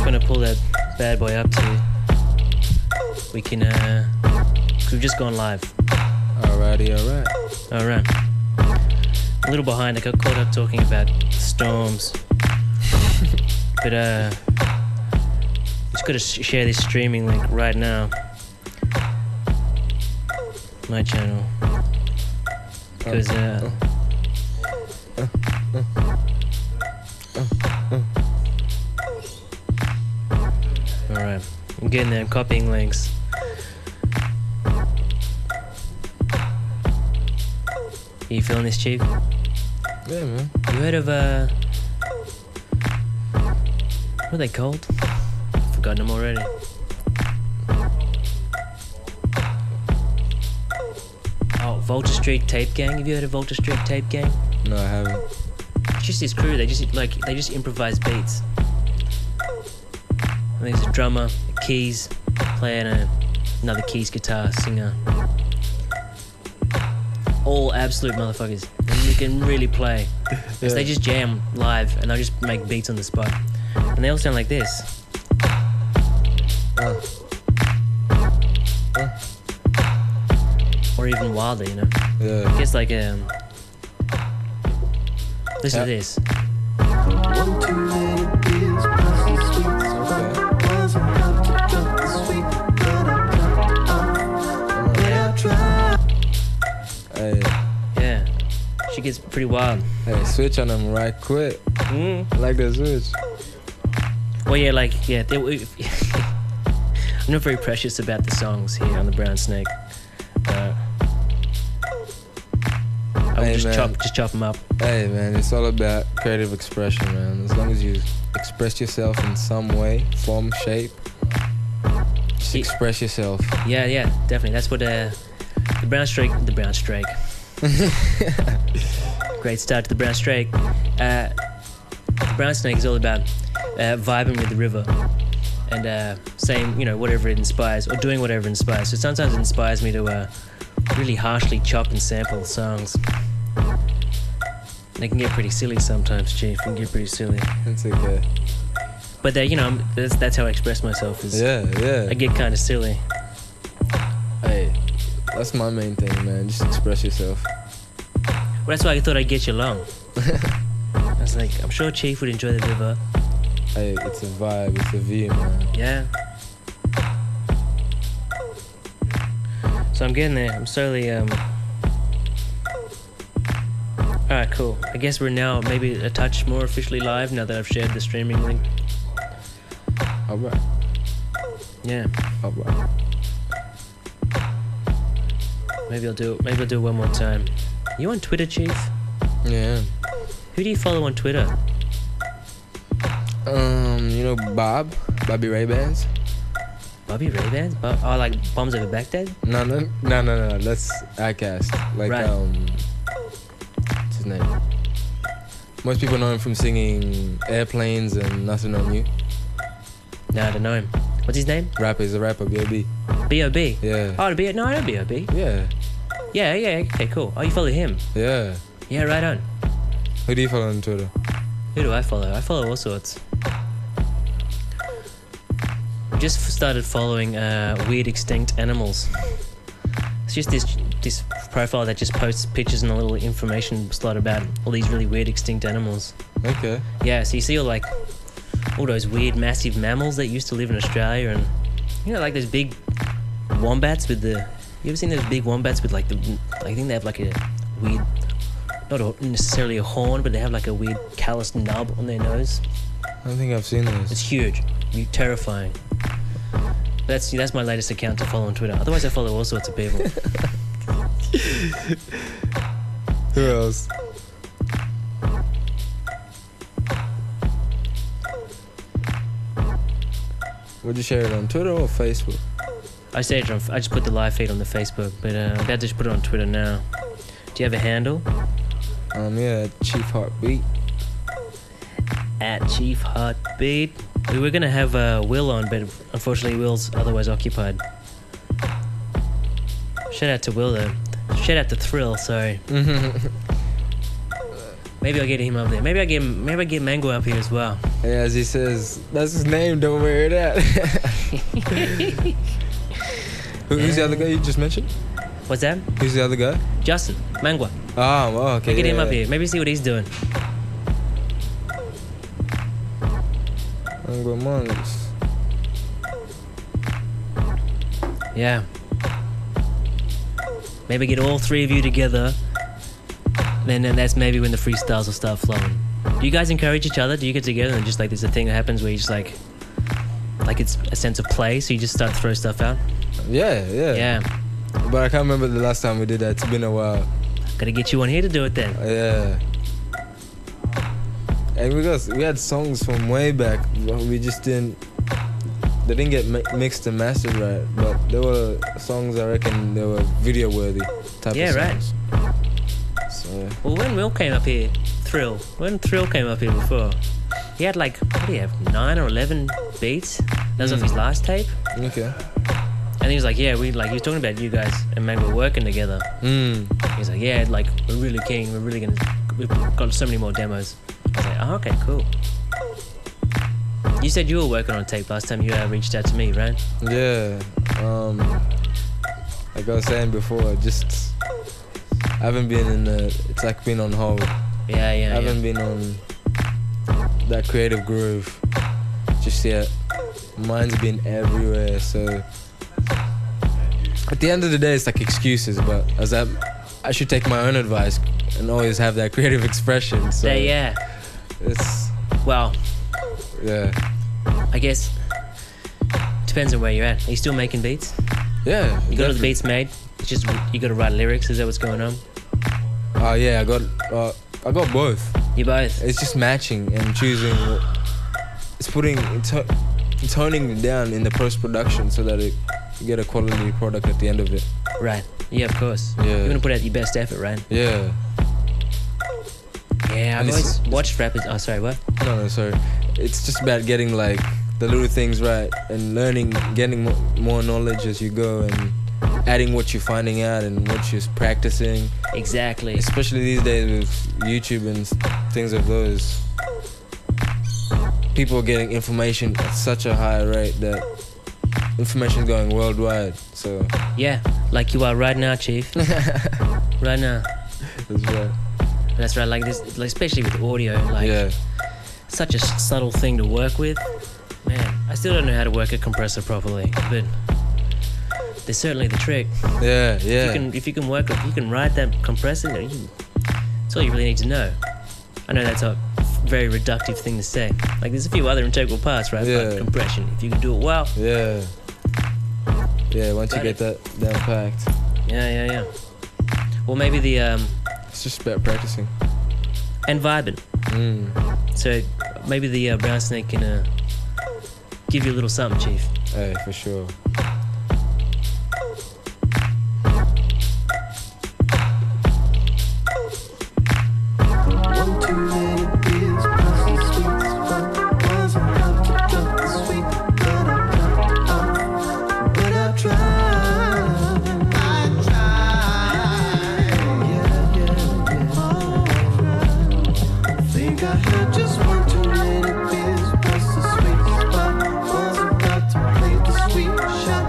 just want to pull that bad boy up to you. We can, we've just gone live. Alrighty, alright. Alright. A little behind, I got caught up talking about storms. But, just gotta share this streaming link right now. My channel. Because, alright, I'm getting there, I'm copying links. You feeling this, Chief? Yeah, man. You heard of, what are they called? I've forgotten them already. Oh, Volta Street Tape Gang. Have you heard of Volta Street Tape Gang? No, I haven't. It's just this crew. They just improvise beats. And there's a drummer, a keys player, and another keys guitar singer. All absolute motherfuckers. And you can really play. Because they just jam live and they'll just make beats on the spot. And they all sound like this. Or even wilder, you know? Yeah. I guess like, listen to this. Hey. Yeah. She gets pretty wild. Hey, switch on them right quick. I like that switch. Well, yeah, like, yeah. I'm not very precious about the songs here on the Brownsnake. I would just chop them up. Hey, man, it's all about creative expression, man. As long as you express yourself in some way, form, shape, just express yourself. Yeah, definitely. That's what the Brownsnake. Great start to the Brownsnake. The Brownsnake is all about vibing with the river and saying, you know, whatever it inspires or doing whatever it inspires. So sometimes it inspires me to really harshly chop and sample songs. They can get pretty silly sometimes, Chief. They can get pretty silly. It's okay. But you know, that's how I express myself. Yeah. I get kind of silly. Hey, that's my main thing, man. Just express yourself. Well, that's why I thought I'd get you along. I was like, I'm sure Chief would enjoy the river. Hey, it's a vibe. It's a view, man. Yeah. So I'm getting there. I'm slowly, Alright, cool. I guess we're now maybe a touch more officially live now that I've shared the streaming link. Alright. Yeah. Alright. Maybe I'll do it one more time. You on Twitter, Chief? Yeah. Who do you follow on Twitter? You know Bobby Ray-Bans? Bobby Ray-Bans? Oh, like Bombs Over Baghdad? No. That's iCast. Like, right. What's his name? Most people know him from singing Airplanes and Nothing on You. No, I don't know him. What's his name? He's a rapper, B.O.B. B.O.B.? Yeah. Oh, no, I know B.O.B. Yeah. Yeah, okay, cool. Oh, you follow him? Yeah. Yeah, right on. Who do you follow on Twitter? Who do I follow? I follow all sorts. Just started following weird extinct animals. It's just this profile that just posts pictures and a little information slot about all these really weird extinct animals. Okay. Yeah, so you see all those weird massive mammals that used to live in Australia, and you know, like those big wombats with the. You ever seen those big wombats with like I think they have like a weird, not necessarily a horn, but they have like a weird calloused nub on their nose. I don't think I've seen those. It's huge, terrifying. That's my latest account to follow on Twitter. Otherwise, I follow all sorts of people. Who else? Would you share it on Twitter or Facebook? I just put the live feed on the Facebook, but I'm about to just put it on Twitter now. Do you have a handle? Yeah, Chief Heartbeat. At Chief Heartbeat. We were gonna have Will on, but unfortunately Will's otherwise occupied. Shout out to Will though. Shout out to Thrill, sorry. Maybe I'll get him up there. Maybe I get Mango up here as well. Yeah, as he says, that's his name. Don't wear that. Who's the other guy you just mentioned? What's that? Who's the other guy? Justin Mangwa. Oh, well, okay. Get him up here. Maybe see what he's doing. Mangwa Monks. Yeah. Maybe get all three of you together. And then that's maybe when the freestyles will start flowing. Do you guys encourage each other? Do you get together and just like there's a thing that happens where you just like it's a sense of play, so you just start to throw stuff out? Yeah. Yeah. But I can't remember the last time we did that. It's been a while. Gotta get you on here to do it then. Yeah. And we had songs from way back. We just didn't. They didn't get mixed and mastered right, but there were songs I reckon they were video worthy type of songs. Right. So. Well, when Will came up here, when Thrill came up here before, he had like, what do you have, 9 or 11 beats? That was off his last tape. Okay. And he was like, yeah, he was talking about you guys and Mango working together. He's like, yeah, like, we're really keen, we've got so many more demos. I was like, oh, okay, cool. You said you were working on tape last time you reached out to me, right? Yeah. Like I was saying before, I haven't been it's like been on hold. Yeah. I haven't been on that creative groove just yet. Mine's been everywhere, so at the end of the day, it's like excuses, but I should take my own advice and always have that creative expression. So yeah. It's well. Yeah. I guess depends on where you're at. Are you still making beats? Yeah. You got all the beats made. It's just you got to write lyrics. Is that what's going on? Oh yeah, I got both. You both. It's just matching and choosing. It's toning it down in the post production so that you get a quality product at the end of it. Right. Yeah, of course. Yeah. You're gonna put out your best effort, right? Yeah. Yeah, I've always watched rappers. Oh, sorry, what? No, sorry. It's just about getting like the little things right and learning, getting more knowledge as you go and adding what you're finding out and what you're practicing. Exactly. Especially these days with YouTube and things of those. People are getting information at such a high rate that information is going worldwide. So yeah, like you are right now, Chief. Right now. That's right. That's right. Like this, like especially with audio, like such a subtle thing to work with. Man, I still don't know how to work a compressor properly, but there's certainly the trick. Yeah. If you can work, if you can ride that compressor, that's all you really need to know. I know that's a very reductive thing to say. Like there's a few other integral parts, right? Yeah. Like compression. If you can do it well. Yeah. Once you get that down packed. Yeah. Well, maybe the it's just about practicing and vibing. So maybe the Brownsnake can give you a little something, Chief. Hey, for sure. Just want to let it be, it's the sweet spot. Was about to play the sweet shot.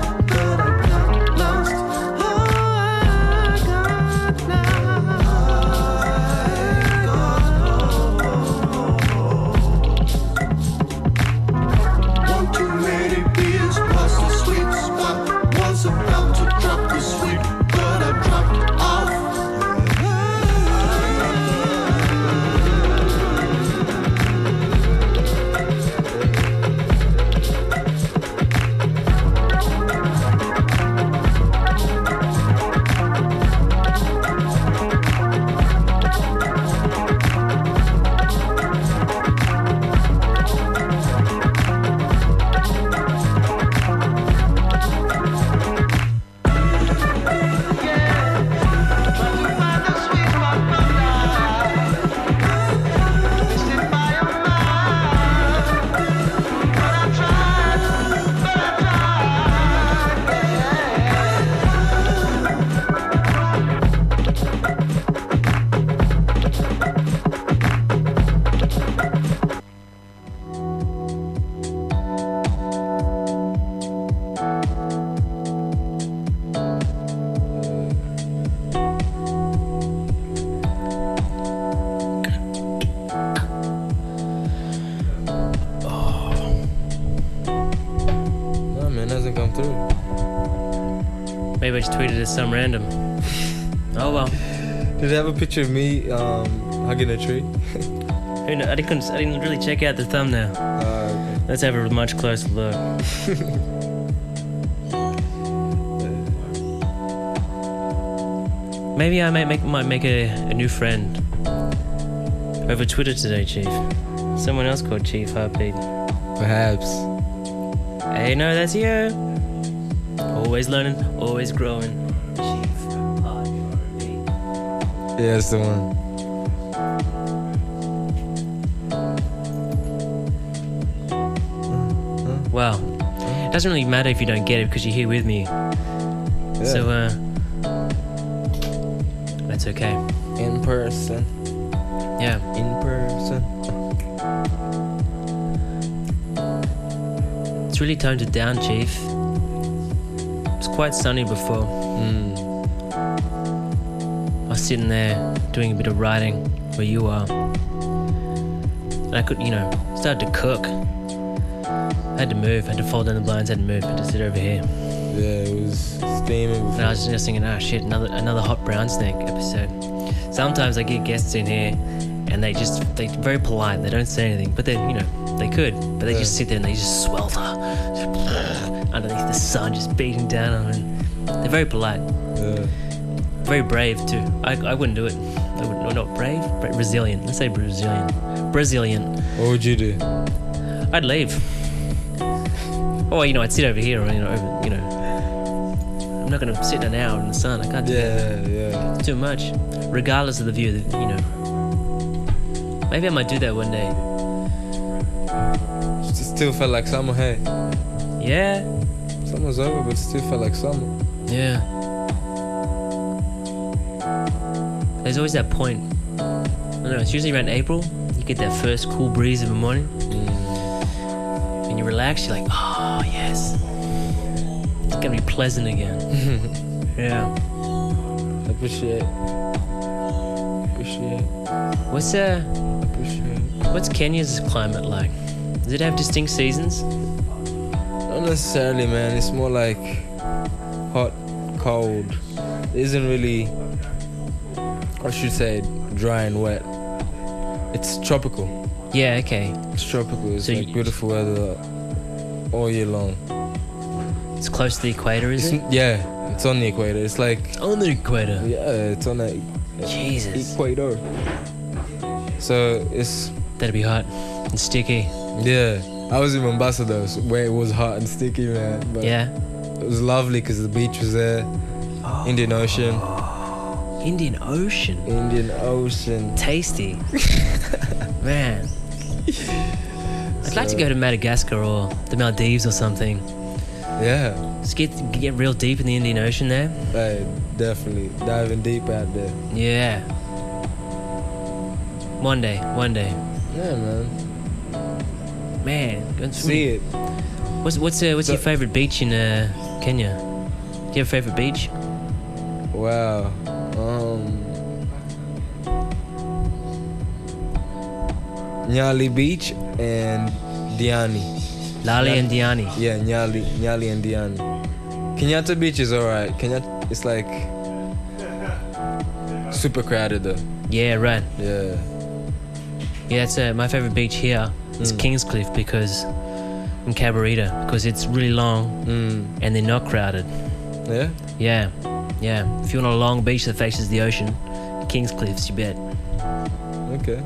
come through. Maybe I just tweeted at some random. Oh well. Did it have a picture of me hugging a tree? Who knows? I didn't really check out the thumbnail. Okay. Let's have a much closer look. Maybe I might make a new friend over Twitter today, Chief. Someone else called Chief Heartbeat. Perhaps. Hey, no, that's you. Always learning, always growing. Chief Heartbeat. Yeah, that's the one. Wow. It doesn't really matter if you don't get it because you're here with me. Yeah. So, that's okay. In person. Yeah. In person. It's really toned it down, Chief. It was quite sunny before. I was sitting there doing a bit of writing where you are. And I could, start to cook. I had to move, I had to fold down the blinds, had to move, had to sit over here. Yeah, it was steaming before. And I was just thinking, shit, another hot Brownsnake episode. Sometimes I get guests in here and they're very polite, they don't say anything, but then, they could, but they just sit there and they just swelter underneath the sun, just beating down on them. They're very polite. Yeah. Very brave too. I wouldn't do it. I would not brave, but resilient. Let's say Brazilian. What would you do? I'd leave. Or I'd sit over here, or I'm not gonna sit an hour in the sun. I can't do that. Yeah. It's too much. Regardless of the view, Maybe I might do that one day. It still felt like summer, hey. Yeah. Summer's over, but it still felt like summer. Yeah. There's always that point. I don't know, it's usually around April. You get that first cool breeze in the morning. And you relax, you're like, oh, yes. It's gonna be pleasant again. Yeah. Appreciate. What's Kenya's climate like? Does it have distinct seasons? Not necessarily, man. It's more like hot, cold. It isn't really, I should say, dry and wet. It's tropical. Yeah, okay. It's tropical. It's So like beautiful weather all year long. It's close to the equator, is it? Yeah, it's on the equator. It's like On the equator. yeah, it's on the Jesus. equator. So it's That'd be hot and sticky. yeah. I was in Mombasa though, where it was hot and sticky, man. But Yeah. it was lovely because the beach was there, Indian Ocean. Indian Ocean. Indian Ocean. Tasty. Man. I'd like to go to Madagascar or the Maldives or something. Yeah, Just get real deep in the Indian Ocean there. hey, definitely diving deep out there. Yeah. One day. Yeah, man. Man, go See it. What's your favorite beach in Kenya? Do you have a favorite beach? Wow. Nyali Beach and Diani. Lali and Diani. Yeah, Nyali and Diani. Kenyatta Beach is alright. It's like super crowded though. Yeah, right. Yeah. Yeah, it's my favorite beach here. It's Kingscliff because in Cabarita because it's really long and they're not crowded. Yeah? Yeah. If you want a long beach that faces the ocean, Kingscliff's, you bet. Okay.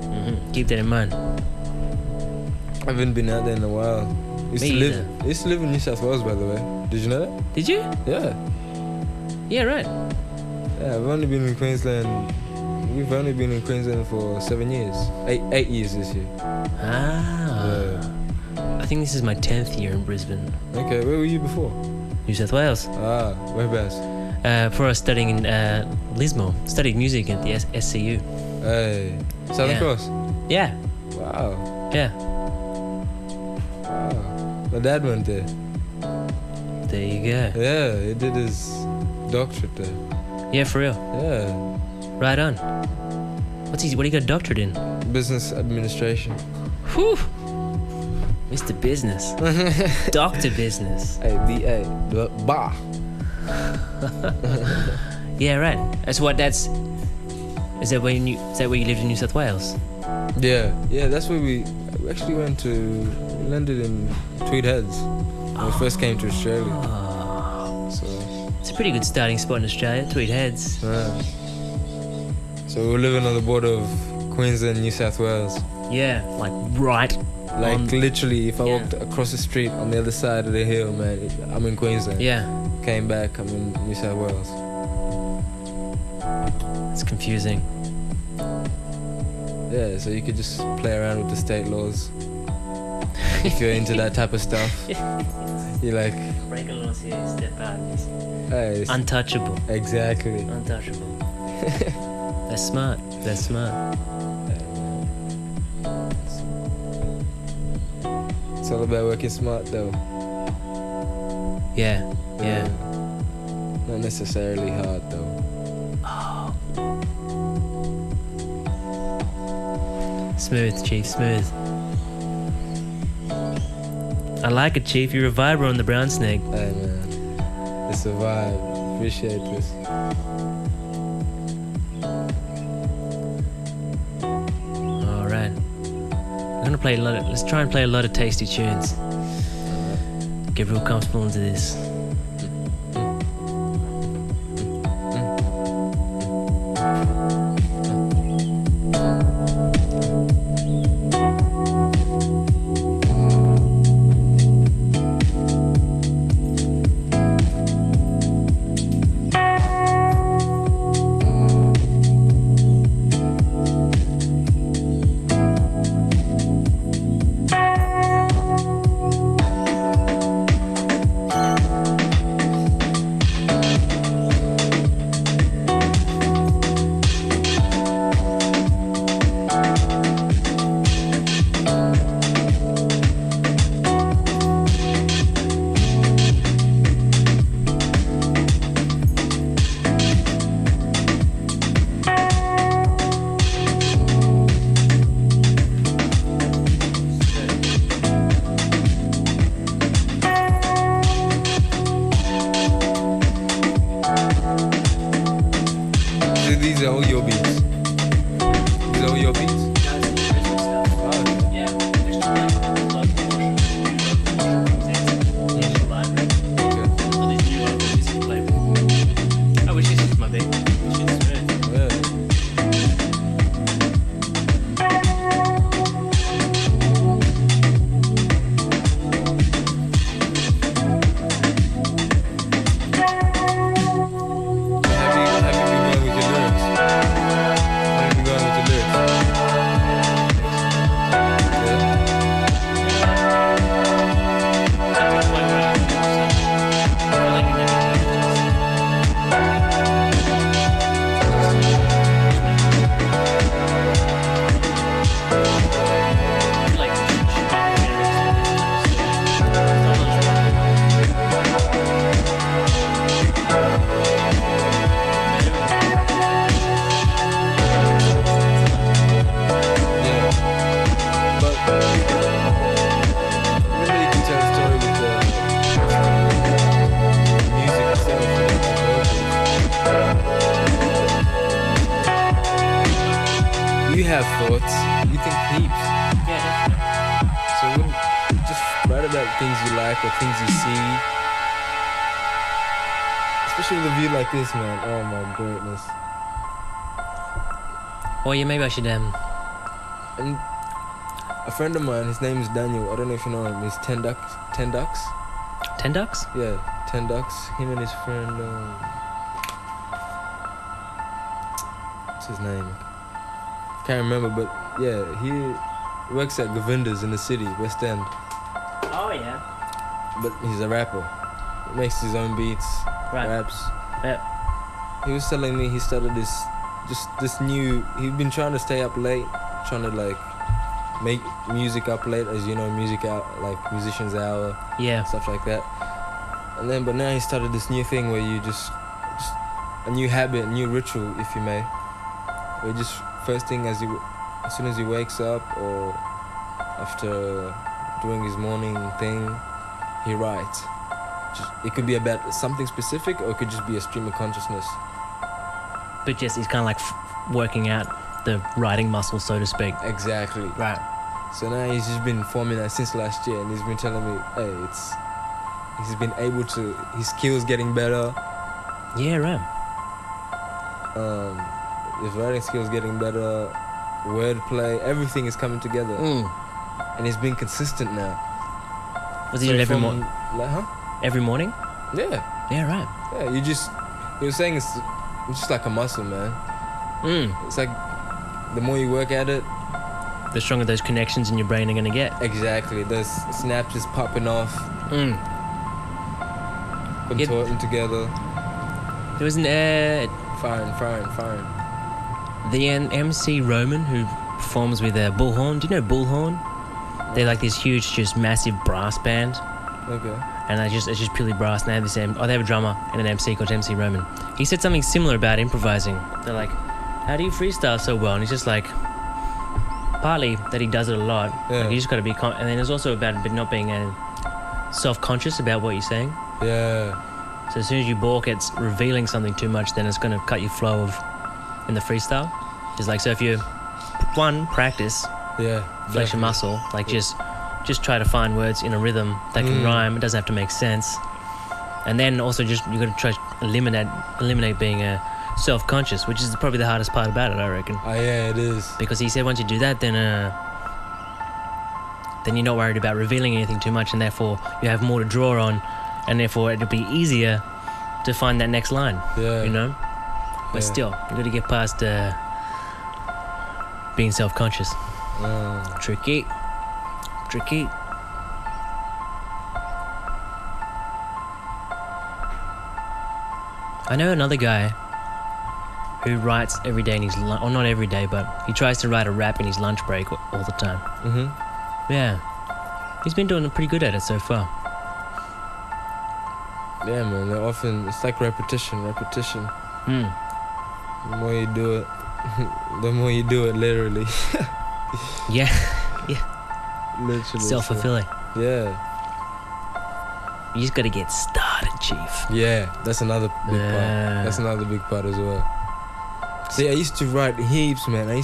Keep that in mind. I haven't been out there in a while. I used to live in New South Wales, by the way. Did you know that? Did you? Yeah. Yeah, right. Yeah, I've only been in Queensland. We've only been in Queensland for 7 years. 8 years this year. Yeah. I think this is my 10th year in Brisbane. Okay, where were you before? New South Wales. Whereabouts? Before I was studying in Lismore. Studied music at the SCU. Hey, Southern Cross. Yeah. Wow. Yeah. Wow. My dad went there. There you go. Yeah, he did his doctorate there. Yeah, for real. Yeah. Right on. What do you got a doctorate in? Business administration. Whew. Mr. Business. Dr. Business. Hey, B.A. Bah. Yeah, right. Is that where you lived in New South Wales? Yeah, that's where we actually we landed in Tweed Heads when we first came to Australia. So it's a pretty good starting spot in Australia, Tweed Heads. So we were living on the border of Queensland and New South Wales. Yeah, like right. Like literally, if I walked across the street on the other side of the hill, man, I'm in Queensland. Yeah. Came back, I'm in New South Wales. It's confusing. Yeah, so you could just play around with the state laws. If you're into that type of stuff. You're like... break a laws here, step out. Hey, untouchable. Exactly. Untouchable. That's smart. That's smart. It's all about working smart though. Yeah. Not necessarily hard though. Smooth, Chief, smooth. I like it, Chief. You're a vibro on the Brownsnake. Hey man, it's a vibe. Appreciate this. All right. Let's try and play a lot of tasty tunes. Get real comfortable into this. These are all your beats. These are all your beats. I wish this was my big. Have thoughts, you think heaps. Yeah, definitely. So just write about things you like or things you see. Especially with a view like this, man. Oh my goodness. Well, yeah, maybe I should And a friend of mine, his name is Daniel. I don't know if you know him. He's 10 Ducks. 10 Ducks? 10 ducks? Yeah, 10 Ducks. Him and his friend. What's his name? Can't remember, but yeah, he works at Govinda's in the city, West End. Oh yeah. But he's a rapper. He makes his own beats, raps. Yeah. He was telling me he started this new. He'd been trying to stay up late, trying to like make music up late, as you know, music out like musicians hour, Yeah. stuff like that. And then, but now he started this new thing where you just a new habit, a new ritual, if you may. Where just first thing as soon as he wakes up or after doing his morning thing, he writes. It could be about something specific, or it could just be a stream of consciousness. But just he's kind of like working out the writing muscle, so to speak. Exactly. Right. So now he's just been forming that since last year, and he's been telling me, hey, he's been able to, his skills getting better. Yeah, right. His writing skills getting better, wordplay, everything is coming together. And he's been consistent now. Was he doing it every morning? Like, huh? Every morning? Yeah. Yeah, right. Yeah, he was saying it's just like a muscle, man. It's like the more you work at it, the stronger those connections in your brain are going to get. Exactly. Those synapses popping off. Contorting together. There was an Firing. the MC Roman who performs with Bullhorn. Do you know Bullhorn? They're like this huge, just massive brass band. Okay. And it's just purely brass. And they have a drummer and an MC called MC Roman. He said something similar about improvising. They're like, how do you freestyle so well? And he's just like, partly that he does it a lot. Yeah. Like you just got to be and then there's also about not being self-conscious about what you're saying. Yeah. So as soon as you balk at revealing something too much, then it's going to cut your flow in the freestyle. It's like, so if you practice, flex your muscle, like just try to find words in a rhythm that can rhyme. It doesn't have to make sense. And then also you got to try to eliminate being self-conscious, which is probably the hardest part about it, I reckon. Oh yeah, it is. Because he said once you do that, then you're not worried about revealing anything too much, and therefore you have more to draw on, and therefore it'll be easier to find that next line. Yeah. You know? But still, you got to get past being self-conscious. Tricky. I know another guy who writes every day in his lunch, or not every day, but he tries to write a rap in his lunch break all the time. Yeah. He's been doing pretty good at it so far. Yeah, man. They're often, it's like repetition. The more you do it, the more you do it, literally. Yeah. Literally. Self-fulfilling. Yeah. You just got to get started, Chief. Yeah, that's another big part. That's another big part as well. See, I used to write heaps, man. I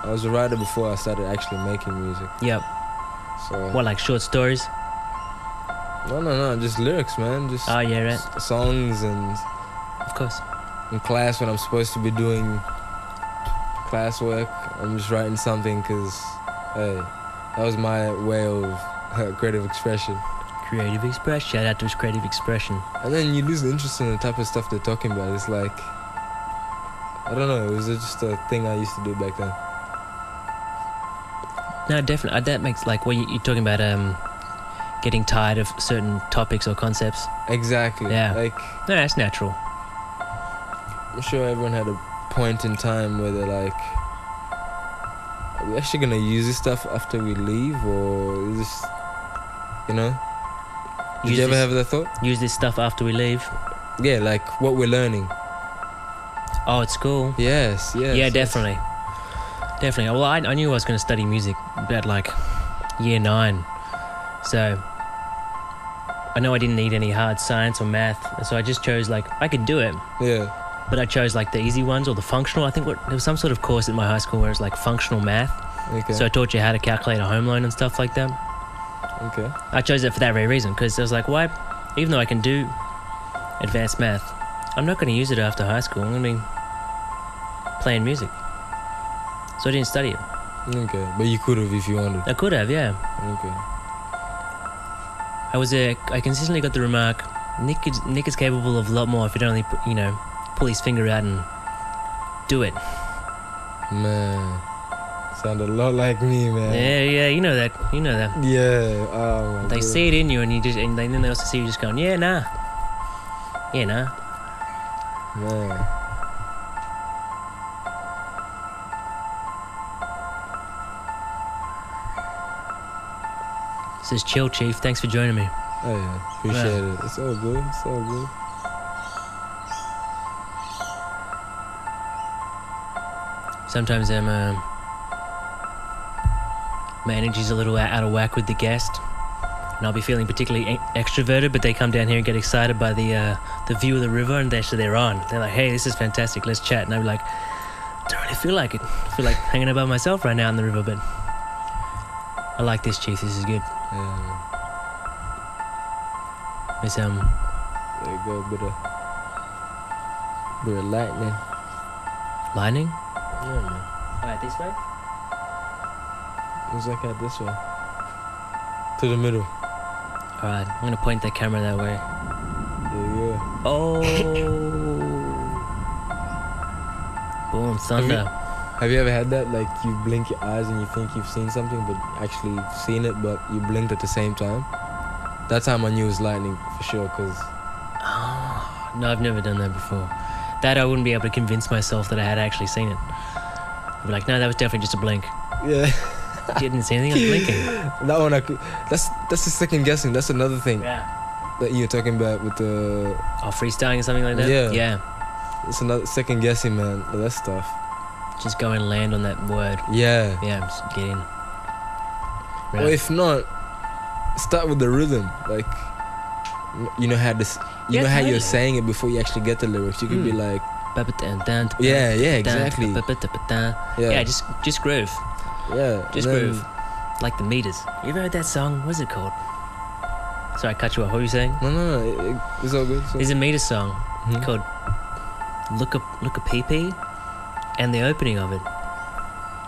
was a writer before I started actually making music. Yep. So What, like short stories? No, just lyrics, man. Just yeah, right. songs, and Of course. in class when I'm supposed to be doing classwork, I'm just writing something because, hey, that was my way of creative expression. Creative expression. Shout out to his creative expression. And then you lose interest in the type of stuff they're talking about. It's like, I don't know, it was just a thing I used to do back then. No, definitely. That makes, like, what you're talking about, getting tired of certain topics or concepts. Exactly. Yeah. Like, No, that's natural. I'm sure everyone had a point in time where they're like, are we actually gonna use this stuff after we leave, or is this, you know? Did you ever have that thought? Use this stuff after we leave. Yeah, like what we're learning. Oh, at school. Yes. Yeah, definitely. Definitely. Well, I knew I was going to study music about like year 9. So I know I didn't need any hard science or math. So I just chose, like, I could do it. Yeah. But I chose like the easy ones or the functional. I think there was some sort of course at my high school where it's like functional math. Okay. So I taught you how to calculate a home loan and stuff like that. Okay. I chose it for that very reason, because I was like, why? Even though I can do advanced math, I'm not going to use it after high school. I'm going to be playing music. So I didn't study it. Okay, but you could have if you wanted. I could have, yeah. Okay. I consistently got the remark, Nick is capable of a lot more if he'd only, pull his finger out and do it. Man, sounded a lot like me, man. Yeah, you know that. Yeah. Oh my They God. see it in you, and then they also see you just going, yeah, nah. Man. Says chill, Chief. Thanks for joining me. Oh yeah, appreciate it. It's all good. Sometimes I'm my energy's a little out of whack with the guest, and I'll be feeling particularly extroverted, but they come down here and get excited by the view of the river, and they're on. They're like, hey, this is fantastic, let's chat. And I'll be like, I don't really feel like it. I feel like hanging out by myself right now in the river, but I like this, Chief. This is good. Yeah. It's There you go, bit of lightning. lightning. Yeah, man. Alright, this way. It was like that this way. To the middle. Alright, I'm gonna point the camera that way. There you go. Oh. Boom, thunder. Have you ever had that? Like you blink your eyes and you think you've seen something, but actually you've seen it, but you blinked at the same time? That time I knew it was lightning for sure, cause Oh, no, I've never done that before. That I wouldn't be able to convince myself that I had actually seen it. I'd be like, no, that was definitely just a blink. yeah. You didn't see anything, I was blinking. That one I could. That's the second guessing. That's another thing Yeah. that you're talking about with the. Oh, freestyling or something like that? Yeah. Yeah. It's another second guessing, man. That stuff. Just go and land on that word. Yeah. Yeah, just get in. Right. Or if not, start with the rhythm. Like, you know how this. You Yeah, know how totally. you're saying it before you actually get the lyrics. You could be like, yeah, exactly. Yeah, just groove. Yeah, Just and then- groove. Like the meters. You ever heard that song? What's it called? Sorry, I cut you off. What were you saying? No, it's all good. There's a meter song Mhm. called Look a PP, and the opening of it,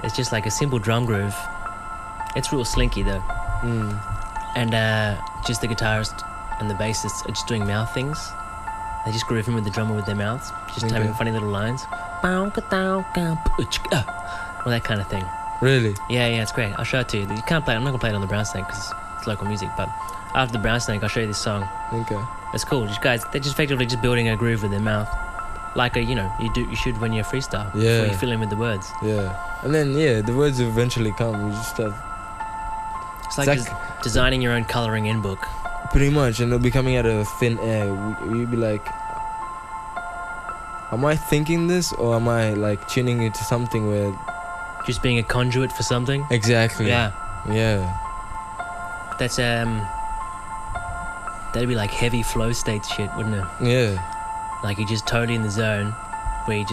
it's just like a simple drum groove. It's real slinky though, and just the guitarist and the bassist are just doing mouth things. They just grooving with the drummer with their mouths, just Okay. having funny little lines, all that kind of thing. Really? Yeah, it's great. I'll show it to you. You can't play it. I'm not gonna play it on the Brownsnake because it's local music. But after the Brownsnake, I'll show you this song. Okay. It's cool. Just guys, they're just effectively just building a groove with their mouth, like you should when you're freestyle. Yeah. Before you fill in with the words. Yeah. And then the words eventually come. You just have It's like designing your own coloring in book. pretty much, and it'll be coming out of thin air. You'd be like, am I thinking this, or am I like tuning into something where? Just being a conduit for something. Exactly. Yeah. Yeah. That's that'd be like heavy flow state shit, wouldn't it? Yeah. Like you're just totally in the zone, where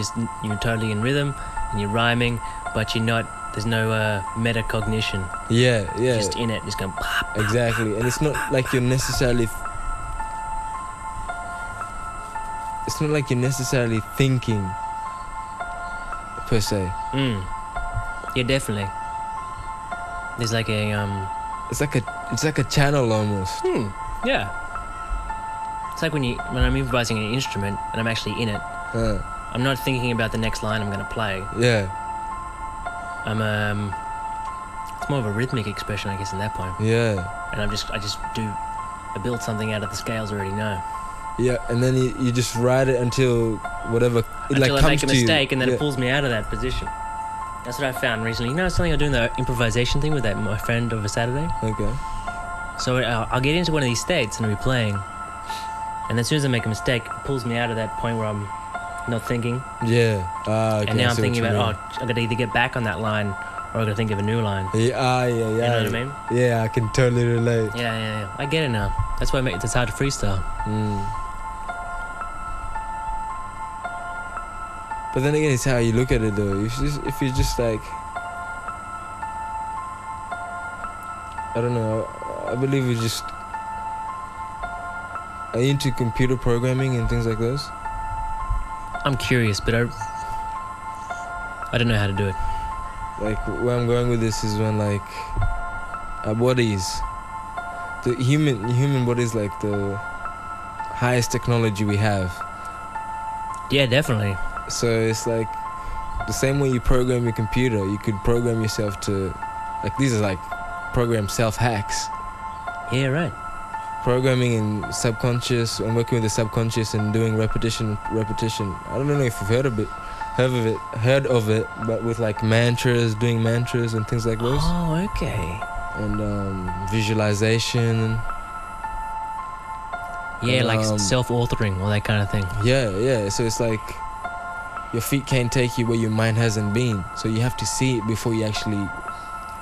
you're totally in rhythm and you're rhyming, but you're not. There's no metacognition. Yeah. Just in it, just going. Pop. Exactly, and it's not like you're necessarily. It's not like you're necessarily thinking. Per se. Yeah, definitely. There's like a It's like a channel almost. Yeah. It's like when I'm improvising an instrument and I'm actually in it. I'm not thinking about the next line I'm gonna play. Yeah. It's more of a rhythmic expression, I guess, at that point. Yeah. And I build something out of the scales I already know. Yeah, and then you just ride it until whatever Until I comes make a to you. mistake and then Yeah. it pulls me out of that position. That's what I found recently. You know something I'm doing the improvisation thing with my friend over Saturday? Okay. So I'll get into one of these states and I'll be playing. And as soon as I make a mistake, it pulls me out of that point where I'm not thinking. Yeah. Okay, And now I I'm see thinking what you about, mean. I gotta either get back on that line or I gotta think of a new line. Yeah. Yeah. You know what I mean? Yeah, I can totally relate. Yeah. I get it now. That's why it's hard to freestyle. But then again, it's how you look at it, though. If you're just like, I don't know. I believe we just are you into computer programming and things like those. I'm curious, but I don't know how to do it. Like where I'm going with this is when like our bodies, the human body is like the highest technology we have. Yeah, definitely. So it's like the same way you program your computer, you could program yourself to, like these are like program self-hacks. Yeah, right. Programming in subconscious and working with the subconscious and doing repetition. I don't know if you've heard of it, but with like doing mantras and things like those. Oh, okay. And visualization. Yeah, like Um, self-authoring, all that kind of thing. Yeah. So it's like your feet can't take you where your mind hasn't been. So you have to see it before you actually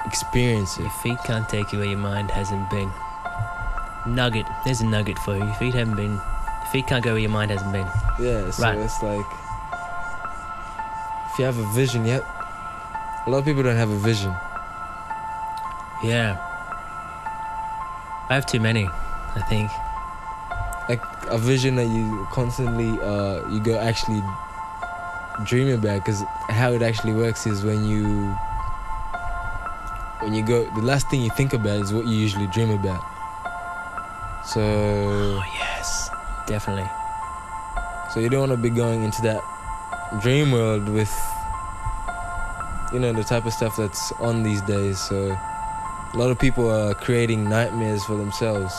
experience it. Your feet can't take you where your mind hasn't been. Nugget. There's a nugget for you. Your feet haven't been. Your feet can't go where your mind hasn't been. Yeah, so Right. it's like if you have a vision, yet a lot of people don't have a vision. Yeah. I have too many, I think. Like a vision that you constantly you go actually dream about, because how it actually works is when you go, the last thing you think about is what you usually dream about. So Oh, yes. Definitely. so you don't want to be going into that dream world with, you know, the type of stuff that's on these days. So a lot of people are creating nightmares for themselves.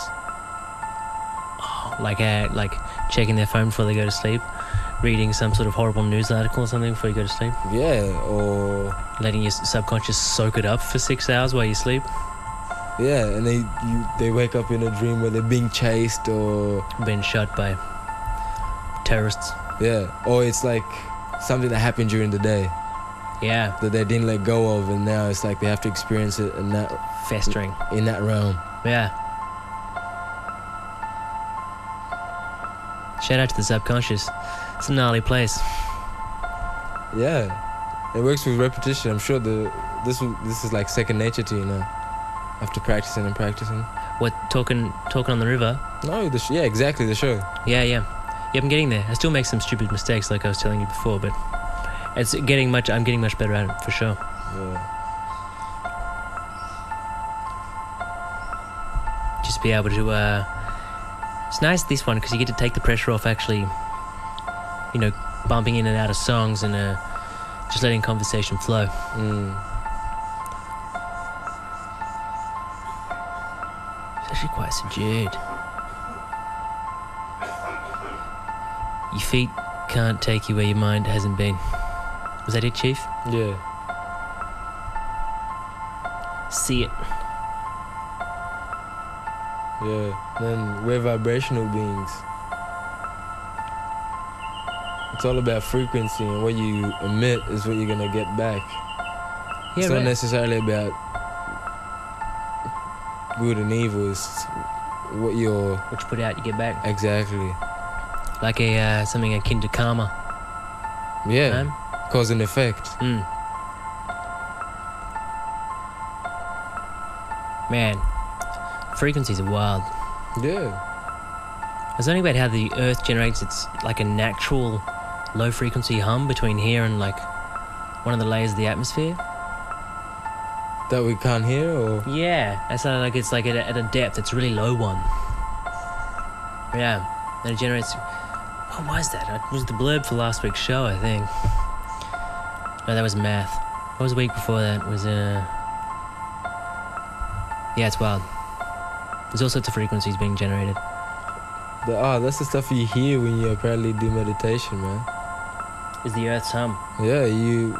Like checking their phone before they go to sleep, reading some sort of horrible news article or something before you go to sleep, Yeah, or letting your subconscious soak it up for 6 hours while you sleep, yeah, and they wake up in a dream where they're being chased, or being shot by terrorists. yeah, or it's like something that happened during the day Yeah, that they didn't let go of, and now it's like they have to experience it in that festering. realm. Yeah. Shout out to the subconscious. It's a gnarly place. Yeah, it works with repetition. I'm sure this is like second nature to you now, after practicing and practicing. What, talking on the river? No, yeah, exactly, the show. Yeah. Yeah, I'm getting there. I still make some stupid mistakes like I was telling you before, but I'm getting much better at it, for sure. Yeah. Just be able to, it's nice, this one, because you get to take the pressure off actually, you know, bumping in and out of songs and just letting conversation flow. It's actually quite subdued. Your feet can't take you where your mind hasn't been. Was that it, Chief? Yeah. See it. Yeah. Then we're vibrational beings. It's all about frequency, and what you emit is what you're gonna get back. Yeah, It's right. not necessarily about good and evil. It's what you're What you put out, you get back. exactly. Like something akin to karma. Yeah. Um, Cause and effect. Man, frequencies are wild. Yeah. I was learning about how the Earth generates its like a natural low frequency hum between here and like one of the layers of the atmosphere. That we can't hear, or Yeah, it's like it's like at a depth. It's a really low one. Yeah, and it generates. What was that? It was the blurb for last week's show, I think. No, that was math. What was the week before that? It was yeah, it's wild. There's all sorts of frequencies being generated. that's the stuff you hear when you apparently do meditation, man. Is the Earth's hum? Yeah, you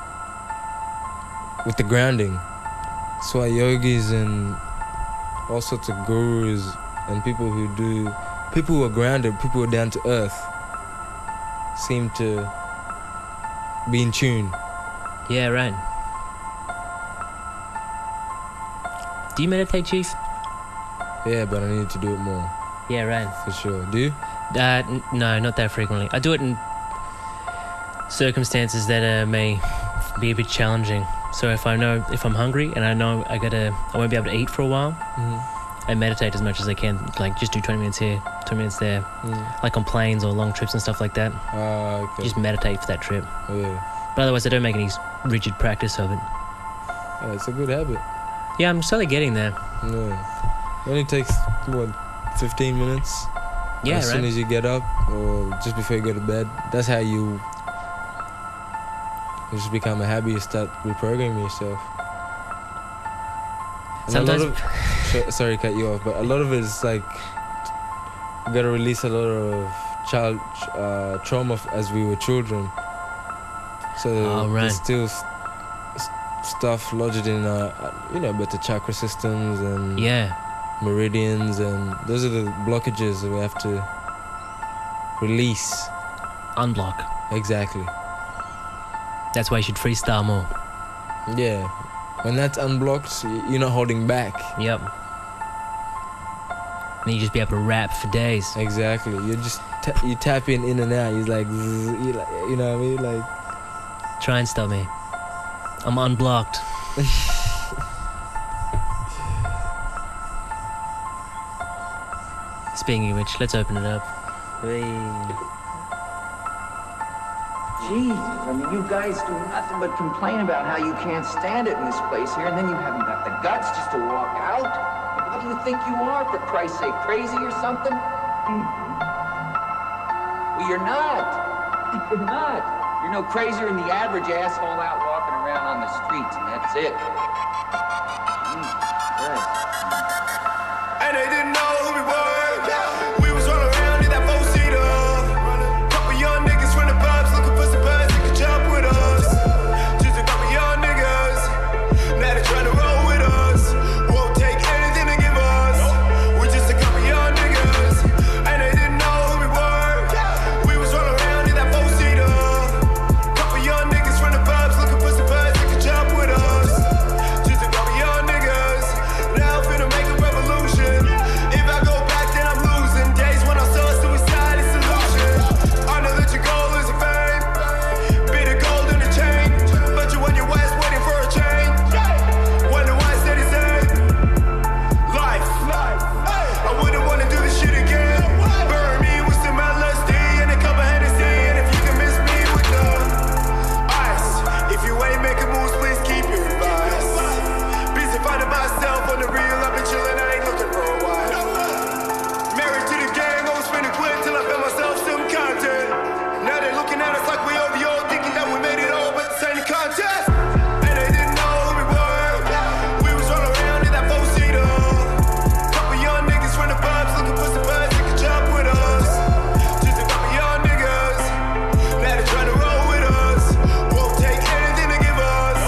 with the grounding. That's why yogis and all sorts of gurus and people who are grounded, people who are down to earth, seem to be in tune. Yeah, right. Do you meditate, Chief? Yeah, but I need to do it more, Yeah, right. for sure. Do you? No, not that frequently. I do it in circumstances that may be a bit challenging. So if I'm hungry and I know I won't be able to eat for a while, I meditate as much as I can. Like just do 20 minutes here, 20 minutes there. Like on planes or long trips and stuff like that. Okay. Just meditate for that trip. Yeah. But otherwise, I don't make any rigid practice of it. Yeah, it's a good habit. Yeah, I'm slowly getting there. Yeah. It only takes, 15 minutes? Yeah, as right. soon as you get up, or just before you go to bed. That's how you just become a habit. You start reprogramming yourself. And Sometimes, sorry to cut you off, but a lot of it is like we gotta release a lot of child trauma as we were children. So Oh, right. there's still stuff lodged in but the chakra systems and yeah, meridians, and those are the blockages that we have to release. unblock. Exactly. That's why you should freestyle more. Yeah. When that's unblocked, you're not holding back. Yep. Then you just be able to rap for days. Exactly. You just you tap in and out. You're like, you know what I mean? Like, Try and stop me. I'm unblocked. Speaking of which, let's open it up. Hey. Jeez, I mean, you guys do nothing but complain about how you can't stand it in this place here, and then you haven't got the guts just to walk out? What do you think you are, for Christ's sake, crazy or something? Well, you're not. You're not. You're no crazier than the average asshole out walking around on the streets, and that's it. Jesus Christ. And they didn't know who we were. We was rolling around in that four-seater. Couple young niggas from the pubs looking for some buzz that could jump with us. Just a couple young niggas. Now they're trying to roll with us. Won't take anything to give us. We're just a couple young niggas. And they didn't know who we were. We was rolling around in that four-seater. Couple young niggas from the pubs looking for some buzz that could jump with us. Just a couple young niggas. Now finna make a revolution. If I go back, then I'm losing. Days when I saw suicide is solution. I know that your goal is a fame. Be the gold in the chain. But you on your west waiting for a change. Wonder why I said it's life. I wouldn't wanna do this shit again. Bury me with some LSD and a cup of Hennessy. And if you can miss me with the ice. If you ain't making moves, please keep your advice. Busy finding myself on the real. I've been chilling, I ain't looking for a while. Married to the gang, always spinning quick till I found myself some content. Now they're looking at us like we over the old, thinking that we made it all, but this ain't a contest. And they didn't know who we were. We was rolling around in that four-seater. Couple young niggas from the pubs looking for some buzz that could jump with us. Just a couple young niggas. Now they're trying to roll with us. Won't take anything to give us.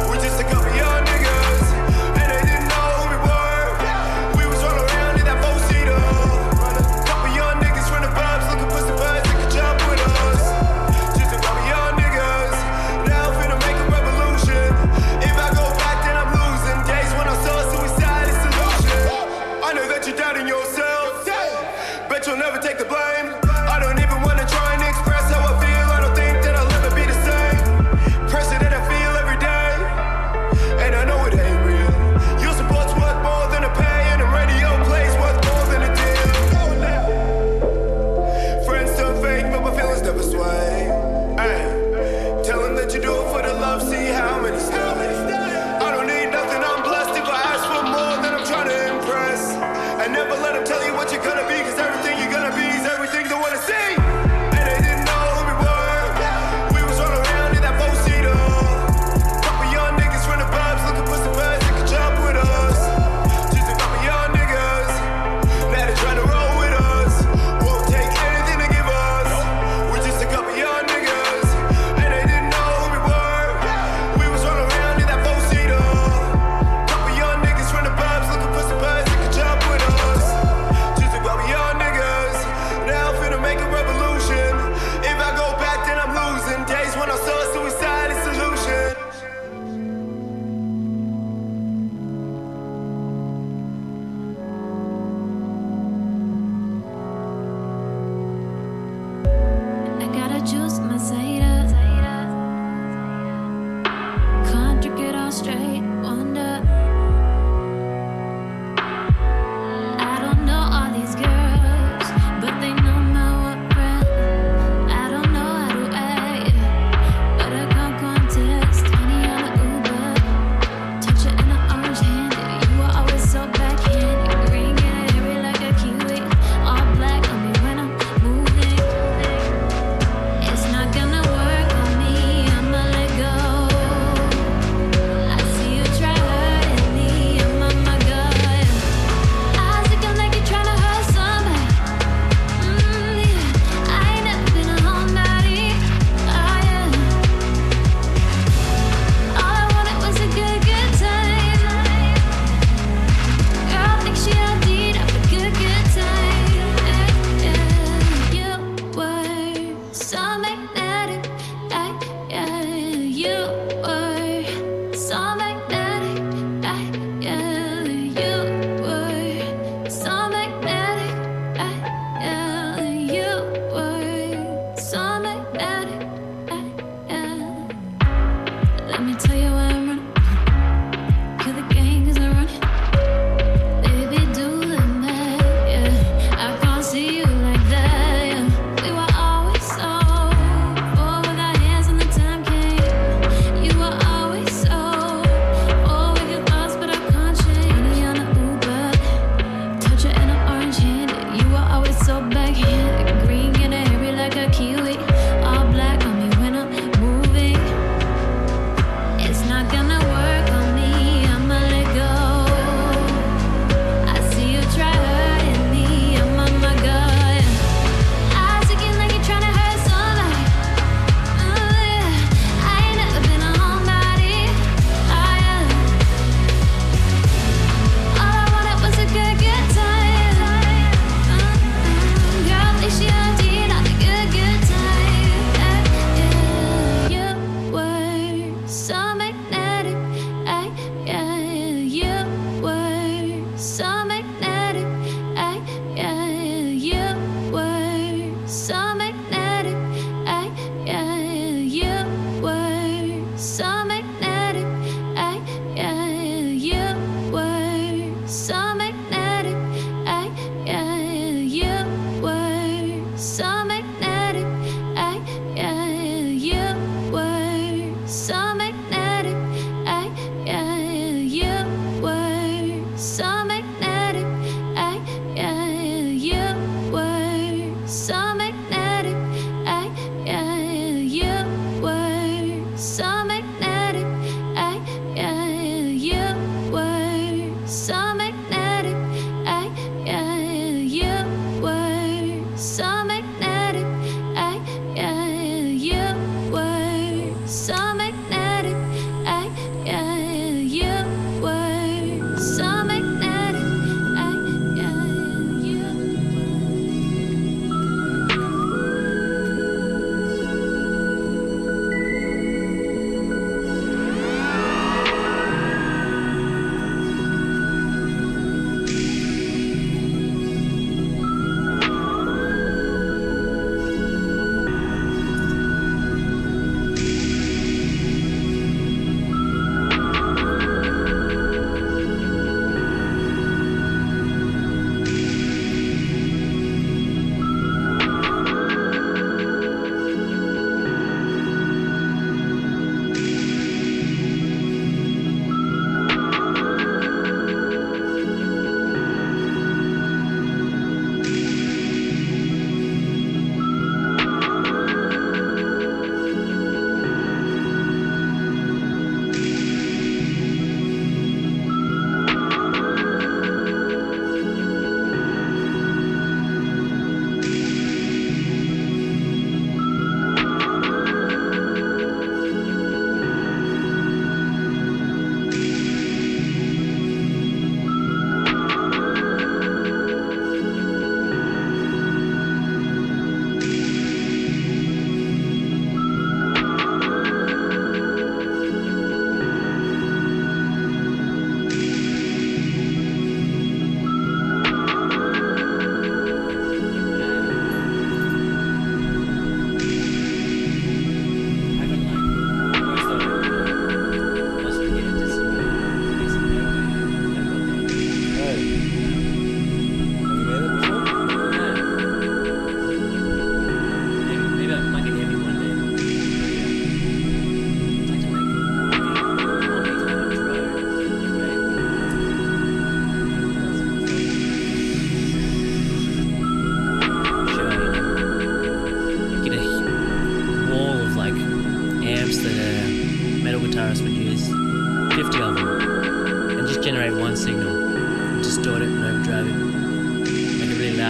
We're just a couple young niggas. And they didn't know who we were. We was rolling around in that four-seater. Couple young niggas from the pubs looking for some buzz that could jump with us. Just a couple young niggas. Now finna make a revolution. If I go back, then I'm losing. Days when I saw suicide is solution. I know that you're doubting yourself. Bet you'll never take the blame. I don't even wanna try and express how I feel. I don't think that I'll ever be the same. Pressure that I feel every day. And I know it ain't real. Your support's worth more than a pay, and the radio plays worth more than a deal. Friends turn fake, but my feelings never sway. Ay, tell them that you do it for the love, see how many stay. I don't need nothing, I'm blessed if I ask for more than I'm trying to impress. And never let them tell you what you're gonna be, cause everything you're gonna be is everything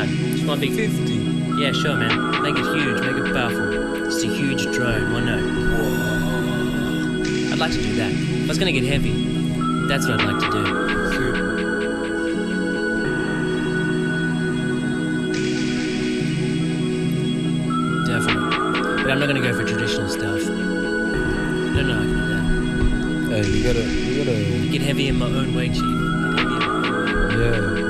out. Just one big 50. Yeah, sure, man. Make it huge, make it powerful. Just a huge drone, one note. Whoa. I'd like to do that. If I was gonna get heavy, that's what I'd like to do. Definitely. But I'm not gonna go for traditional stuff. I don't know I can do that. Hey, you gotta. Get heavy in my own way, Chief. Get heavy in my own way. Yeah.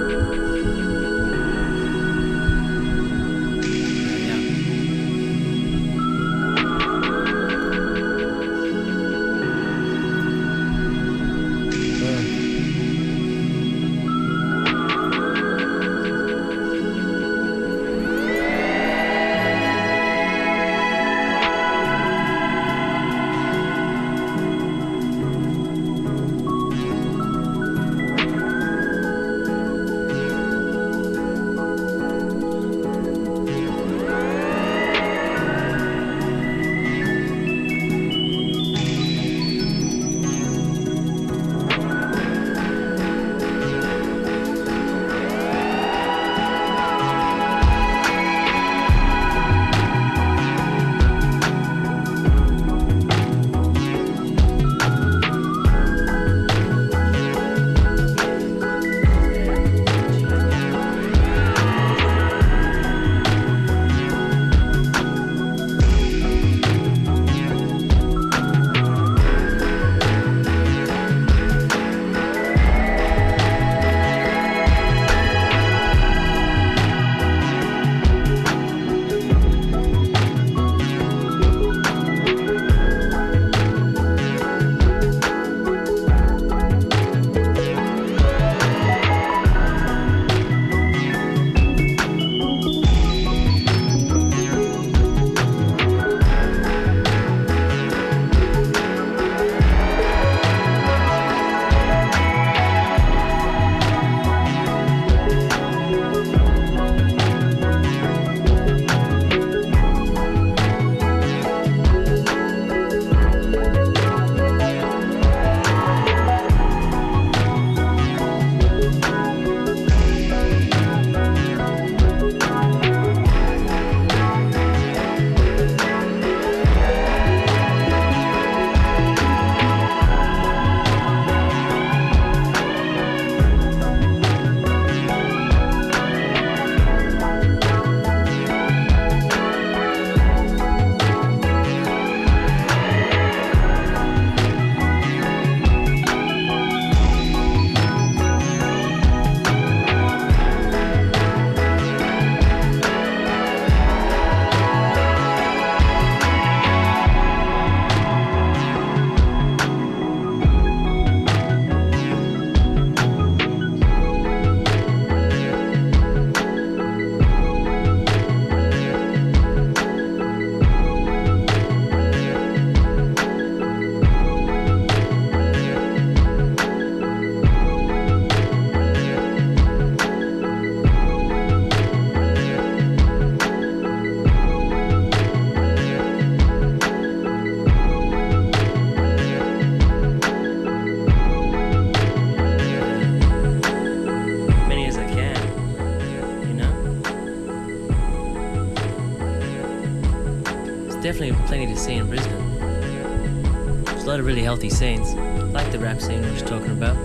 definitely plenty to see in Brisbane. There's a lot of really healthy scenes, like the rap scene we were just talking about.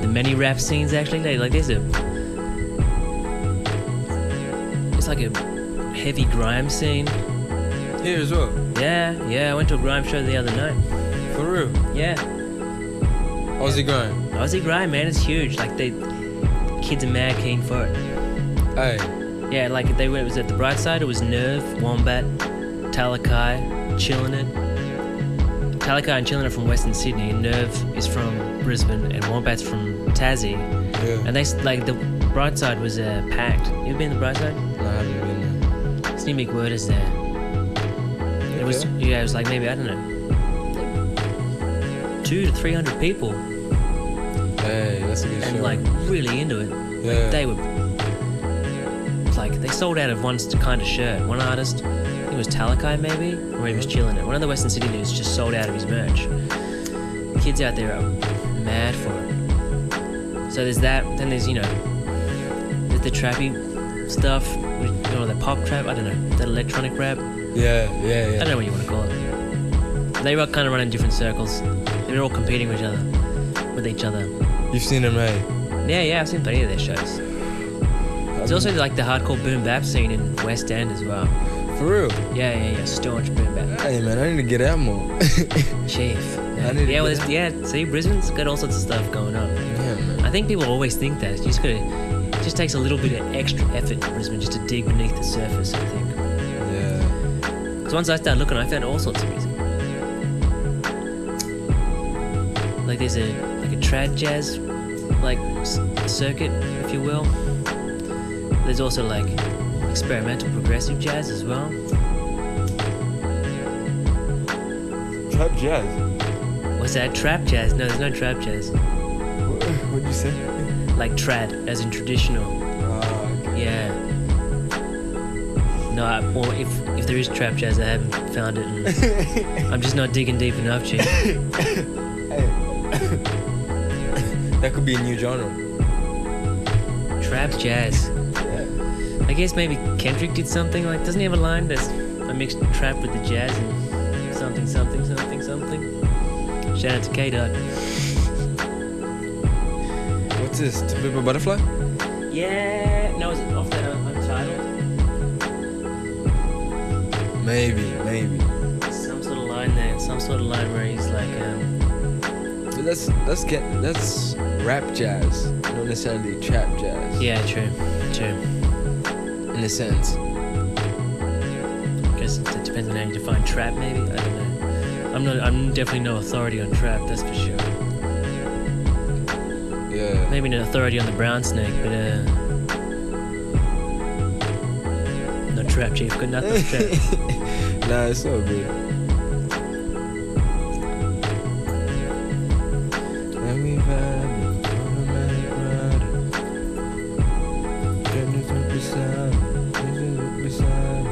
The many rap scenes, actually, like there's a... It's like a heavy grime scene. Here as well? Yeah, I went to a grime show the other night. For real? Yeah. Aussie grime? Aussie grime, man, it's huge. Like, the kids are mad keen for it. Hey. Yeah, like, it was at the Bright Side, it was Nerve, Wombat, Talakai, Chillin' It. Talakai and Chillin' It from Western Sydney, and Nerve is from Brisbane, and Wombat's from Tassie. Yeah. And they, like, the Bright Side was packed. You ever been to the Bright Side? No, I haven't been there. Sneemic Worders there. It was, yeah, it was like maybe, I don't know, 200 to 300 people. Hey, that's a good show. And like really into it. Yeah. Like, they were like, they sold out of one kind of shirt. One artist, I think it was Talakai maybe, or he was Chillin' It. One of the Western City dudes just sold out of his merch. Kids out there are mad for it. So there's that. Then there's, you know, the trappy stuff, the pop trap. I don't know, that electronic rap. Yeah. I don't know what you want to call it. They kind of run in different circles. They're all competing with each other. You've seen them, eh? Yeah, I've seen plenty of their shows. There's also like the hardcore boom bap scene in West End as well. For real? Yeah, staunch boom bap. Hey man, I need to get out more. Chief. I need to See, Brisbane's got all sorts of stuff going on. Yeah, man. I think people always think that. It just takes a little bit of extra effort in Brisbane just to dig beneath the surface, I think. Yeah. So once I started looking, I found all sorts of music. Like there's a trad jazz circuit, if you will. There's also like experimental progressive jazz as well. Trap jazz. What's that? Trap jazz? No, there's no trap jazz. What'd you say? Like trad, as in traditional. Okay. Yeah. No, or if there is trap jazz, I haven't found it. And I'm just not digging deep enough, Chief. That could be a new genre. Trap jazz. Yeah. I guess maybe Kendrick did something like. Doesn't he have a line that's I mixed trap with the jazz and something. Shout out to K-Dot. What's this? To Pimp a Butterfly? Yeah. No, is it off that Untitled? Maybe. Some sort of line there. Some sort of line where he's like. But that's rap jazz, not necessarily trap jazz. Yeah, true. In a sense. I guess it depends on how you define trap, maybe. I don't know. I'm definitely no authority on trap, that's for sure. Yeah. Maybe an authority on the Brownsnake, but no trap, Chief. Got nothing on trap. Nah, it's all good. Let me vibe, automatic rider. Goodness look beside me, Jesus look beside me.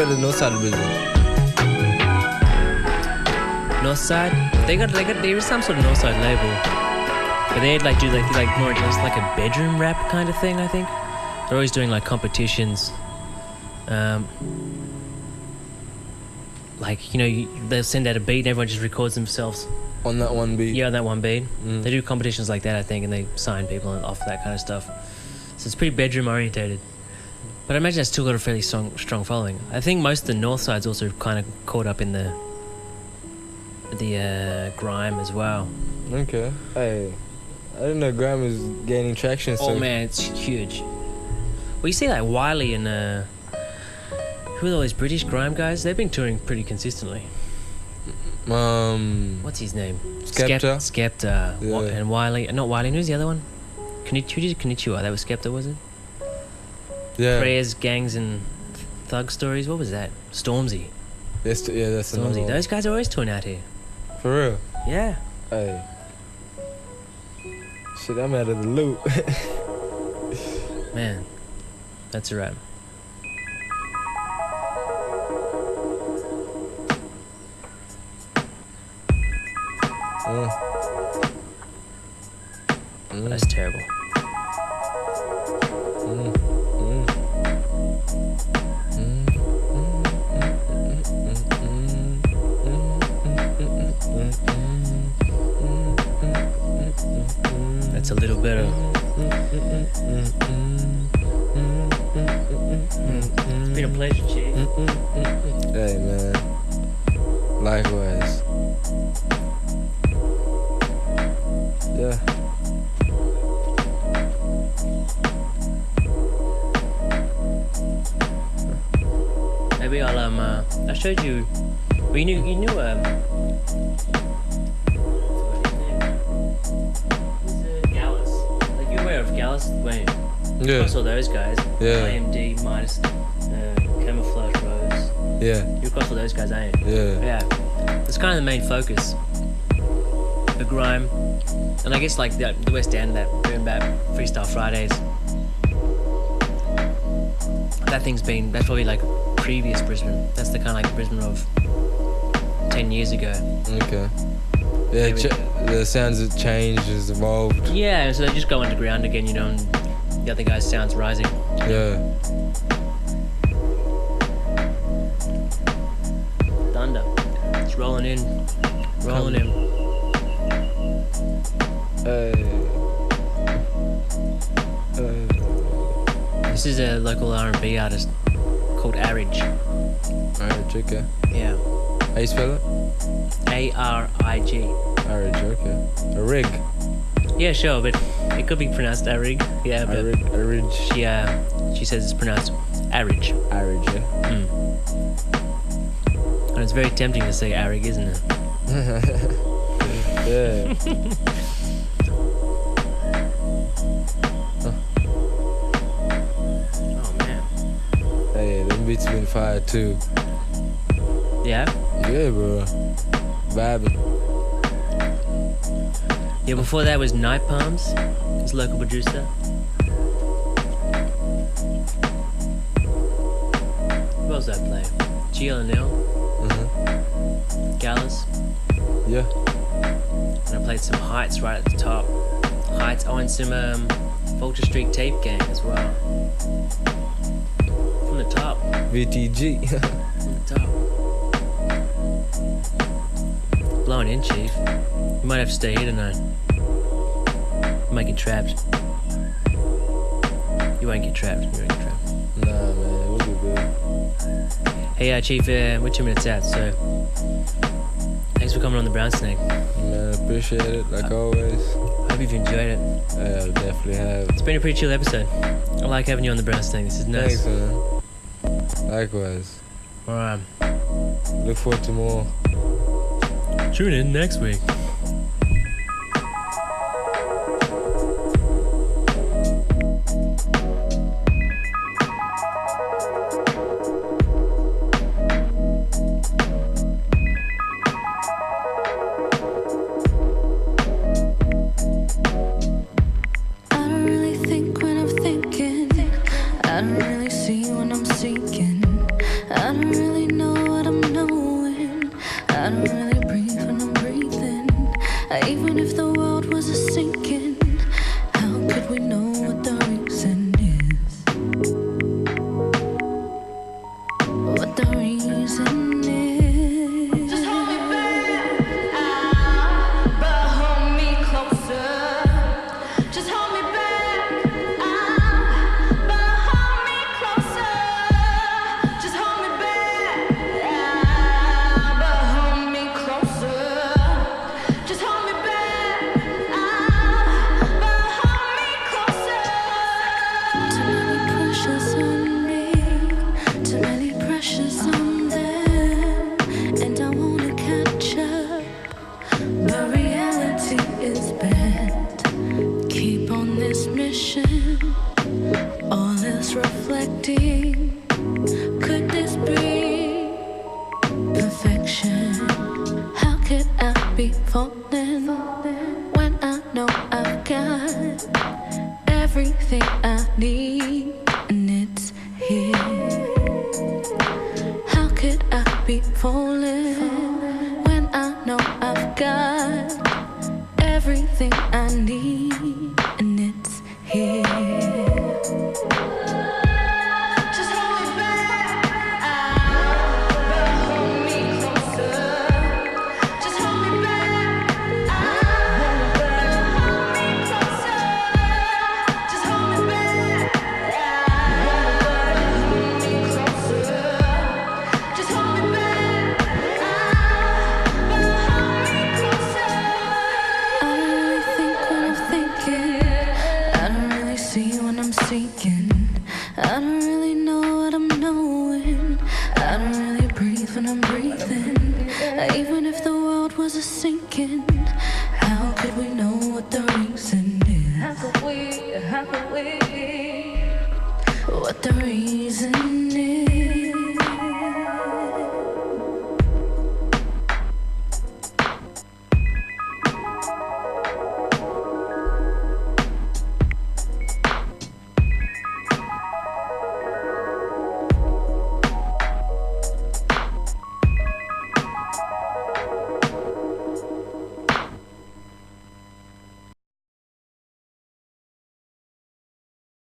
The north side of Brisbane. North side? There is some sort of north side label, but they'd do more just like a bedroom rap kind of thing. I think they're always doing like competitions. They'll send out a beat and everyone just records themselves On that one beat. Yeah, on that one beat. They do competitions like that, I think, and they sign people off that kind of stuff. So it's pretty bedroom orientated. But I imagine it's still got a fairly strong following. I think most of the north side's also kind of caught up in the grime as well. Okay. Hey, I didn't know grime was gaining traction. So. Oh man, it's huge. Well, you see like Wiley and who are all those British grime guys? They've been touring pretty consistently. What's his name? Skepta. Yeah. And Wiley. Not Wiley. Who's the other one? Konnichiwa. That was Skepta, was it? Yeah. Prayers, Gangs, and Thug Stories. What was that? Stormzy. That's Stormzy. Those guys are always touring out here. For real? Yeah. Hey. Shit, I'm out of the loop. Man, that's a wrap. That's terrible. That's a little better. It's been a pleasure, Chief. Hey, man. Likewise. Yeah. Maybe I showed you. Well, you knew Gallus. Like you're aware of Gallus? Wait. Yeah. I saw those guys. Yeah. IMD minus camouflage rose. Yeah. You across all those guys, ain't you? Yeah. Yeah. That's kind of the main focus. The grime. And I guess like the West End, that Boom Bap Freestyle Fridays. That's probably like previous Brisbane. That's the kind of like the Brisbane of 10 years ago. Okay. Yeah, the sounds have changed, has evolved. Yeah, so they just go underground again, you know, and the other guy's sound's rising. Yeah. Thunder. It's rolling in. Rolling in. This is a local R&B artist called Arridge. Arridge, okay. Yeah. How you spell it? A-R-I-G. Arridge, okay. A rig. Yeah, sure, but it could be pronounced Arrig. Yeah, but Arridge. she says it's pronounced Arridge. Arridge, yeah. And it's very tempting to say Arrig, isn't it? Yeah. Oh man. Hey, them beats been fire too. Yeah? Yeah, bro. Vibing. Yeah, before that was Night Palms, his local producer. Who else did I play? GLNL, Gallus, Yeah. and I played some Heights right at the top. Heights, oh, and some Vulture Street Tape Gang as well. From the top. VTG. From the top. Blowing in, Chief. You might have to stay here tonight. You might get trapped. You won't get trapped. You won't get trapped. Nah, man, we'll be good. Hey, Chief, we're 2 minutes out, so thanks for coming on the Brownsnake. Man, appreciate it, like always. Hope you've enjoyed it. Yeah, I definitely have. It's been a pretty chill episode. I like having you on the Brownsnake. This is nice. Thanks, man. Likewise. Alright. Look forward to more. Tune in next week. Falling when I know I've got everything I need. need, and it's here. Just hold me back, hold me closer. Just hold me back, hold me closer. Just hold me back, hold me closer. Just hold me back, hold me closer. I don't really think when I'm thinking. I don't really see when I'm seeking. I don't really know what I'm knowing. I don't really breathe when I'm breathing. Even if the world was a sinking, how could we know what the reason is? How could we, what the reason is?